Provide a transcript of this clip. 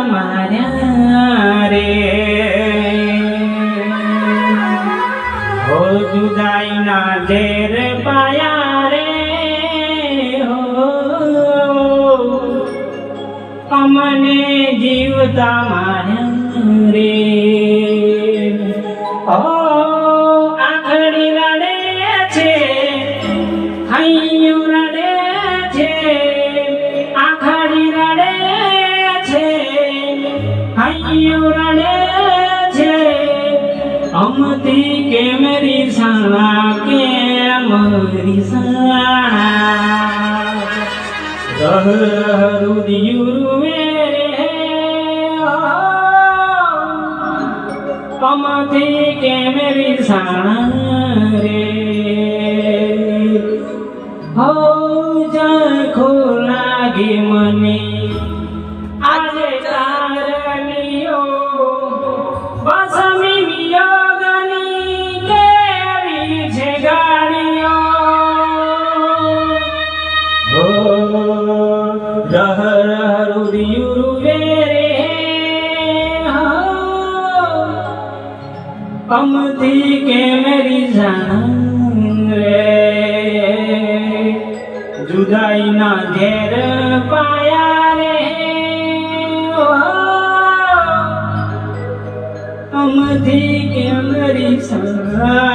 માર્યા રે હો જુદાઈના ઝેર પાયા રે હો અમને જીવતા માર્યા રે ઓ આખડી રડે છે હૈયું રડે છે આખડી રડે છે હૈયું રડે છે અમતી કેમ રીસાણા કેમ રીસાણા રુદિયું રૂવે અમતી કેમ રીસાણા રે હો જખો લાગે મને આજે તારલીઓ બસમી વિયોગની કેવી છે ગાડીઓ હો રહ રુદિયું રૂવે રે અમથી કેમ રીસાણા રે જુદાઈના ઝેર પાયા રે અમથી કેમ રીસાણા